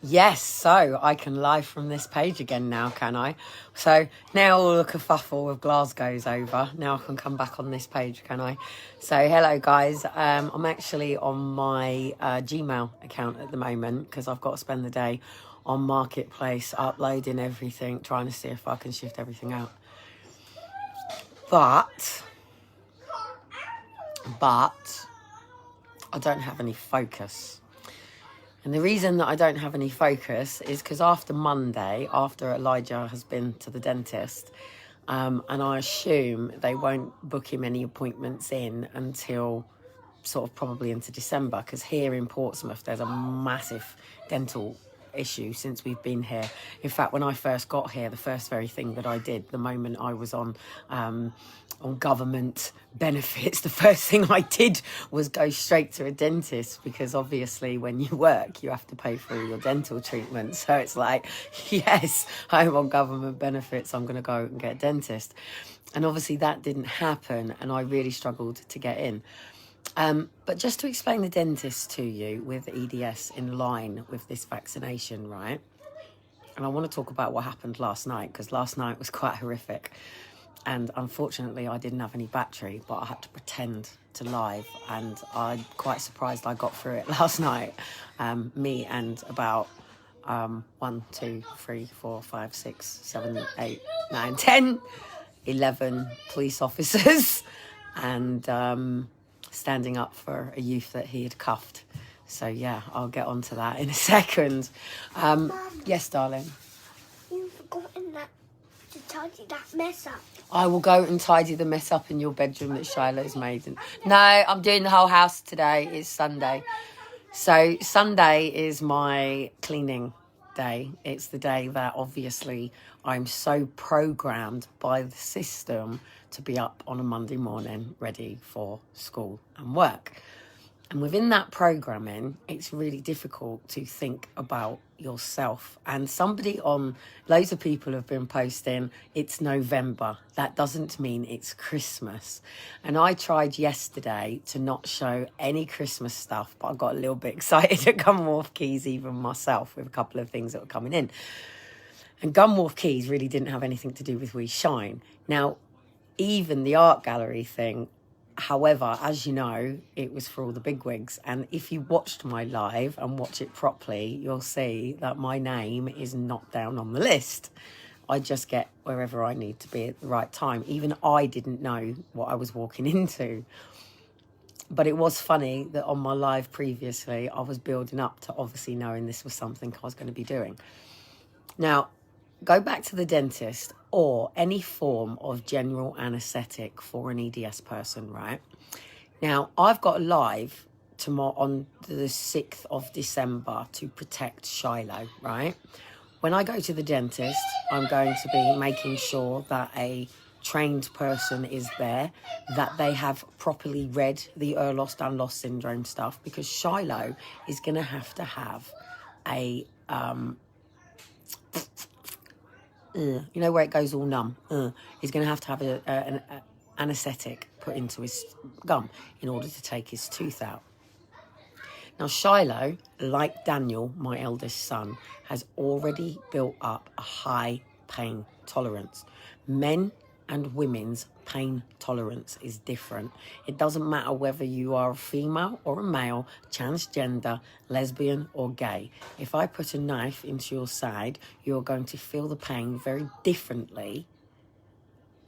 Yes, so I can live from this page again now, can I? So now all the kerfuffle of Glasgow's over. Now I can come back on this page, can I? So hello guys, I'm actually on my Gmail account at the moment because I've got to spend the day on Marketplace uploading everything, trying to see if I can shift everything out. But I don't have any focus. And the reason that I don't have any focus is because after Monday, after Elijah has been to the dentist, and I assume they won't book him any appointments in until sort of probably into December, because here in Portsmouth, there's a massive dental issue since we've been here. In fact, when I first got here, the first very thing that I did the moment I was on government benefits, the first thing I did was go straight to a dentist, because obviously when you work you have to pay for all your dental treatment. So it's like, yes, I'm on government benefits, I'm going to go and get a dentist. And obviously that didn't happen, and I really struggled to get in. But just to explain the dentist to you with EDS in line with this vaccination, right? And I want to talk about what happened last night, because last night was quite horrific. And unfortunately, I didn't have any battery, but I had to pretend to live. And I'm quite surprised I got through it last night. Me and about 1, 2, 3, 4, 5, 6, 7, 8, 9, 10, 11 police officers. And standing up for a youth that he had cuffed. So yeah, I'll get onto that in a second. Mum, yes, darling. You've forgotten to tidy that mess up. I will go and tidy the mess up in your bedroom that Shiloh's made. No, I'm doing the whole house today. It's Sunday. So Sunday is my cleaning day. It's the day that obviously I'm so programmed by the system to be up on a Monday morning ready for school and work. And within that programming, it's really difficult to think about yourself. And loads of people have been posting, it's November. That doesn't mean it's Christmas. And I tried yesterday to not show any Christmas stuff, but I got a little bit excited at Gunwharf Quays even myself with a couple of things that were coming in. And Gunwharf Quays really didn't have anything to do with We Shine. Now, even the art gallery thing, however, as you know, it was for all the bigwigs. And if you watched my live and watch it properly, you'll see that my name is not down on the list. I just get wherever I need to be at the right time. Even I didn't know what I was walking into. But it was funny that on my live previously, I was building up to obviously knowing this was something I was going to be doing. Now, go back to the dentist or any form of general anaesthetic for an EDS person, right? Now, I've got a live tomorrow on the 6th of December to protect Shiloh, right? When I go to the dentist, I'm going to be making sure that a trained person is there, that they have properly read the Ehlers-Danlos syndrome stuff, because Shiloh is going to have a... you know where it goes all numb? He's going to have an anaesthetic put into his gum in order to take his tooth out. Now, Shiloh, like Daniel, my eldest son, has already built up a high pain tolerance. Men and women's pain tolerance is different. It doesn't matter whether you are a female or a male, transgender, lesbian or gay. If I put a knife into your side, you're going to feel the pain very differently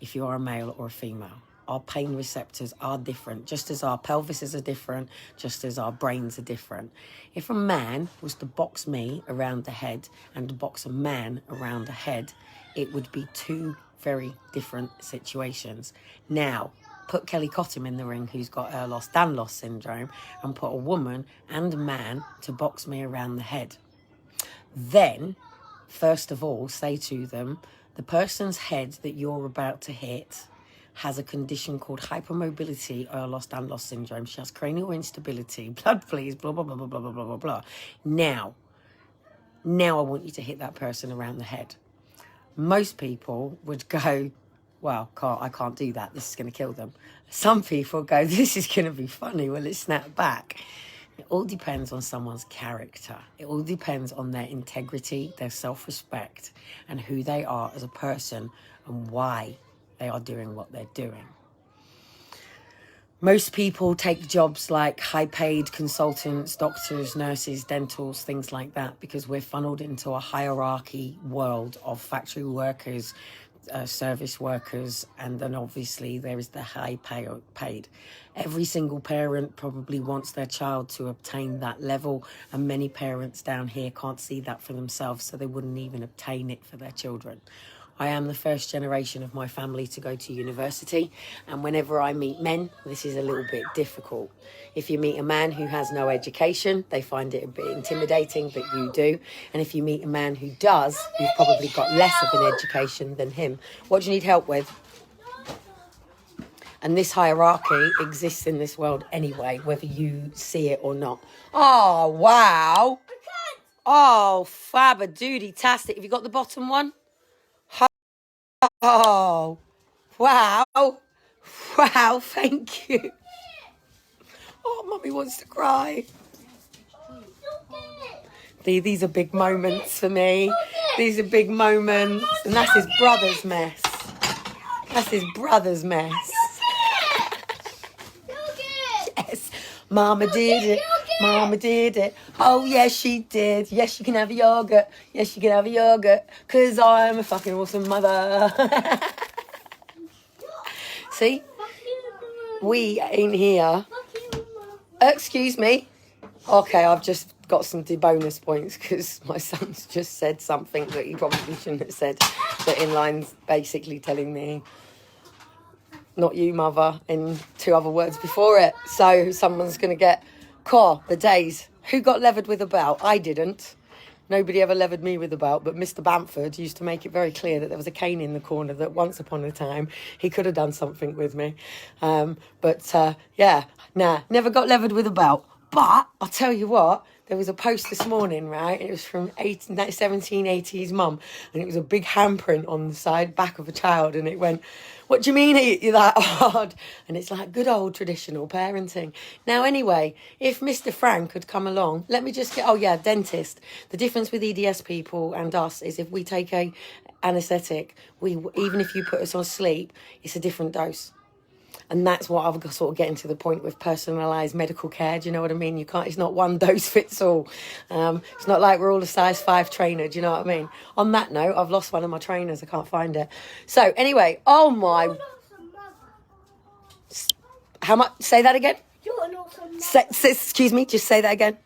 if you are a male or a female. Our pain receptors are different, just as our pelvises are different, just as our brains are different. If a man was to box me around the head and box a man around the head, it would be two very different situations. Now, put Kellie Cottam in the ring, who's got Ehlers-Danlos syndrome, and put a woman and a man to box me around the head. Then, first of all, say to them, the person's head that you're about to hit has a condition called hypermobility Ehlers-Danlos syndrome. She has cranial instability, blood fleas, blah, blah, blah, blah, blah, blah, blah, blah, blah. Now I want you to hit that person around the head. Most people would go, well, I can't do that. This is going to kill them. Some people go, this is going to be funny. Will it snap back? It all depends on someone's character. It all depends on their integrity, their self-respect, and who they are as a person and why they are doing what they're doing. Most people take jobs like high-paid consultants, doctors, nurses, dentals, things like that, because we're funneled into a hierarchy world of factory workers, service workers, and then obviously there is the paid. Every single parent probably wants their child to obtain that level, and many parents down here can't see that for themselves, so they wouldn't even obtain it for their children. I am the first generation of my family to go to university, and whenever I meet men, this is a little bit difficult. If you meet a man who has no education, they find it a bit intimidating, but you do. And if you meet a man who does, you've probably got less of an education than him. What do you need help with? And this hierarchy exists in this world anyway, whether you see it or not. Oh, wow. Oh, fab-a-doody-tastic. Have you got the bottom one? Oh, wow. Wow, thank you. Oh, Mummy wants to cry. These are big moments for me. These are big moments. And that's his brother's mess. That's his brother's mess. Yes, Mama did it. Mama did it. Oh, yes, she did. Yes, you can have a yogurt. Yes, you can have a yogurt. Because I'm a fucking awesome mother. See? We ain't here. Excuse me. Okay, I've just got some bonus points because my son's just said something that he probably shouldn't have said. But in line's basically telling me, not you, mother, in 2 other words before it. So someone's going to get, the days. Who got levered with a belt? I didn't. Nobody ever levered me with a belt, but Mr. Bamford used to make it very clear that there was a cane in the corner that once upon a time he could have done something with me. Never got levered with a belt. But I'll tell you what, there was a post this morning, right? It was from 1780s mum, and it was a big handprint on the side back of a child, and it went, "What do you mean you're that hard?" And it's like good old traditional parenting. Now, anyway, if Mr. Frank had come along, let me just get, dentist. The difference with EDS people and us is if we take a anaesthetic, even if you put us on sleep, it's a different dose. And that's what I've got sort of getting to the point with personalised medical care. Do you know what I mean? It's not one dose fits all. It's not like we're all a size 5 trainer. Do you know what I mean? On that note, I've lost one of my trainers. I can't find it. So anyway, oh my. How much? Say that again. You're an awesome mother. Excuse me, just say that again.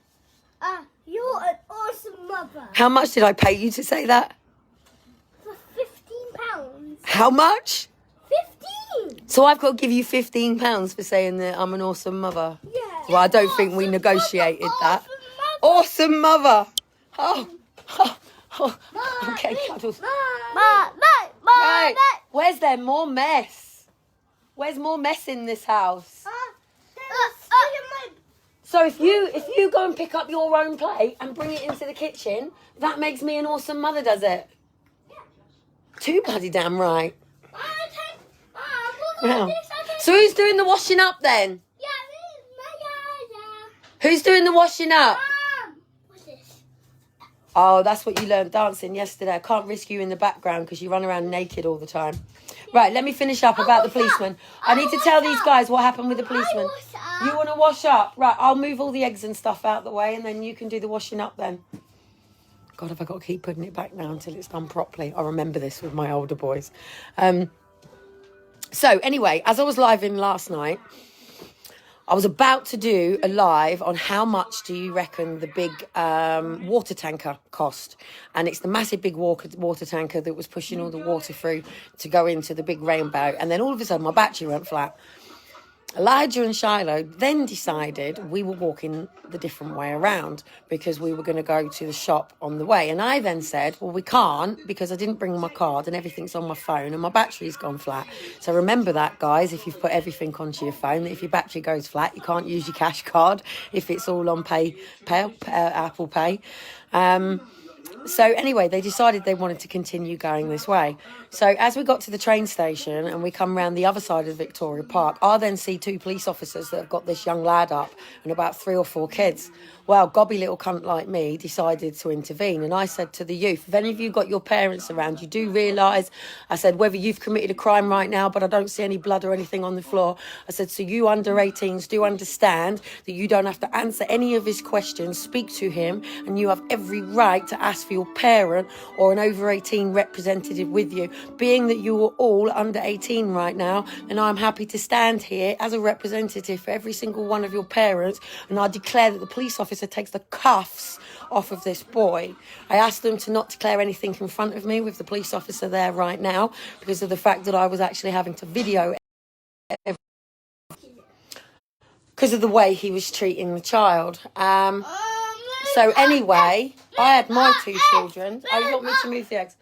You're an awesome mother. How much did I pay you to say that? For £15. How much? 15. So I've got to give you £15 for saying that I'm an awesome mother. Yeah. Well, I don't think we negotiated that. Awesome mother. Oh. Okay, cuddles. Right. Where's there more mess? Where's more mess in this house? So if you go and pick up your own plate and bring it into the kitchen, that makes me an awesome mother, does it? Yeah. Too bloody damn right. Wow. So who's doing the washing up then? Who's doing the washing up? What's this? Oh, that's what you learned dancing yesterday. I can't risk you in the background because you run around naked all the time. Right, let me finish up about the policeman. I need to tell these guys what happened with the policeman. You want to wash up? Right, I'll move all the eggs and stuff out the way and then you can do the washing up then. God, have I got to keep putting it back now until it's done properly? I remember this with my older boys. So anyway, as I was live in last night, I was about to do a live on how much do you reckon the big water tanker cost. And it's the massive big water tanker that was pushing all the water through to go into the big rainbow. And then all of a sudden my battery went flat. Elijah and Shiloh then decided we were walking the different way around because we were going to go to the shop on the way. And I then said, well, we can't because I didn't bring my card and everything's on my phone and my battery's gone flat. So remember that, guys, if you've put everything onto your phone, that if your battery goes flat, you can't use your cash card if it's all on Apple Pay. So anyway, they decided they wanted to continue going this way. So as we got to the train station and we come round the other side of Victoria Park, I then see 2 police officers that have got this young lad up and about 3 or 4 kids. Well, gobby little cunt like me decided to intervene. And I said to the youth, if any of you got your parents around, you do realise, I said, whether you've committed a crime right now, but I don't see any blood or anything on the floor. I said, so you under 18s do understand that you don't have to answer any of his questions, speak to him, and you have every right to ask for your parent or an over 18 representative with you. Being that you are all under 18 right now, and I'm happy to stand here as a representative for every single one of your parents, and I declare that the police officer takes the cuffs off of this boy. I asked them to not declare anything in front of me with the police officer there right now because of the fact that I was actually having to video because of the way he was treating the child. So anyway, I had my 2 children. Oh, you want me to move the eggs?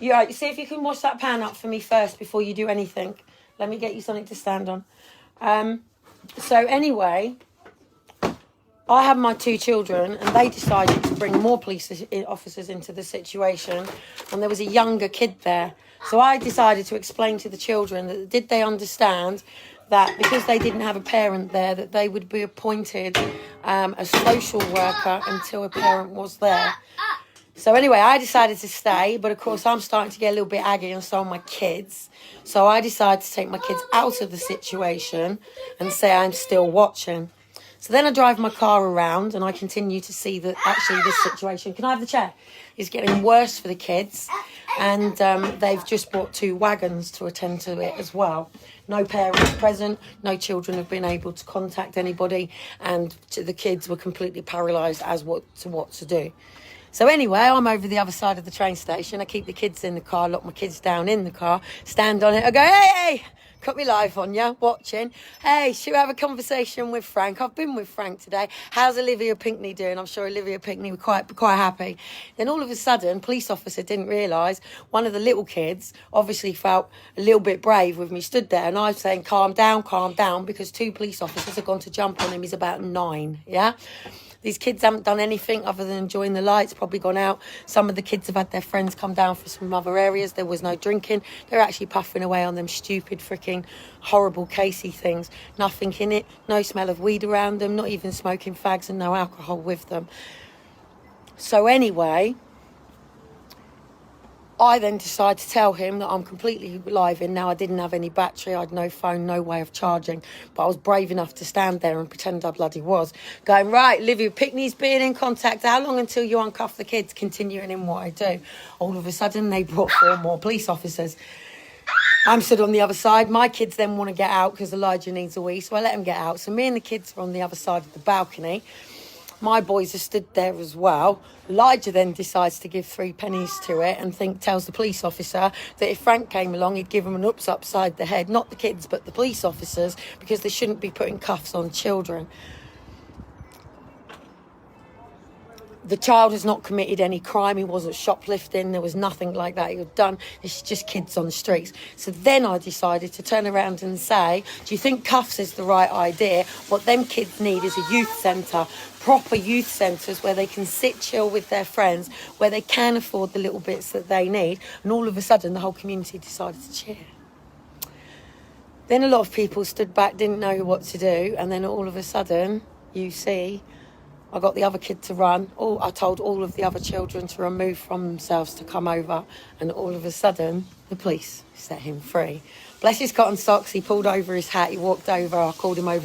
You see if you can wash that pan up for me first before you do anything. Let me get you something to stand on. So anyway, I had my 2 children and they decided to bring more police officers into the situation, and there was a younger kid there. So I decided to explain to the children that did they understand that because they didn't have a parent there, that they would be appointed a social worker until a parent was there. So anyway, I decided to stay, but of course I'm starting to get a little bit aggy, and so are my kids. So I decided to take my kids out of the situation and say I'm still watching. So then I drive my car around and I continue to see that actually this situation, can I have the chair, is getting worse for the kids. And they've just bought 2 wagons to attend to it as well. No parents present, no children have been able to contact anybody, and the kids were completely paralysed as what to do. So anyway, I'm over the other side of the train station. I keep the kids in the car, lock my kids down in the car, stand on it. I go, hey, cut me live on you, watching. Hey, should we have a conversation with Frank? I've been with Frank today. How's Olivia Pinckney doing? I'm sure Olivia Pinckney was quite happy. Then all of a sudden, police officer didn't realise, one of the little kids obviously felt a little bit brave with me, stood there, and I was saying, calm down, because 2 police officers have gone to jump on him. He's about 9, yeah? These kids haven't done anything other than enjoying the lights, probably gone out. Some of the kids have had their friends come down from some other areas. There was no drinking. They're actually puffing away on them stupid, freaking, horrible Casey things. Nothing in it, no smell of weed around them, not even smoking fags, and no alcohol with them. So anyway, I then decided to tell him that I'm completely live in now. I didn't have any battery, I had no phone, no way of charging, but I was brave enough to stand there and pretend I bloody was. Going, right, Olivia Pinckney's being in contact. How long until you uncuff the kids? Continuing in what I do. All of a sudden, they brought 4 more police officers. I'm stood on the other side. My kids then want to get out because Elijah needs a wee, so I let them get out. So me and the kids are on the other side of the balcony. My boys are stood there as well. Elijah then decides to give 3 pennies to it and tells the police officer that if Frank came along, he'd give him an oops upside the head. Not the kids, but the police officers, because they shouldn't be putting cuffs on children. The child has not committed any crime. He wasn't shoplifting. There was nothing like that he had done. It's just kids on the streets. So then I decided to turn around and say, do you think cuffs is the right idea? What them kids need is a youth centre, proper youth centres where they can sit, chill with their friends, where they can afford the little bits that they need. And all of a sudden, the whole community decided to cheer. Then a lot of people stood back, didn't know what to do. And then all of a sudden, you see, I got the other kid to run. I told all of the other children to remove from themselves to come over. And all of a sudden, the police set him free. Bless his cotton socks. He pulled over his hat. He walked over. I called him over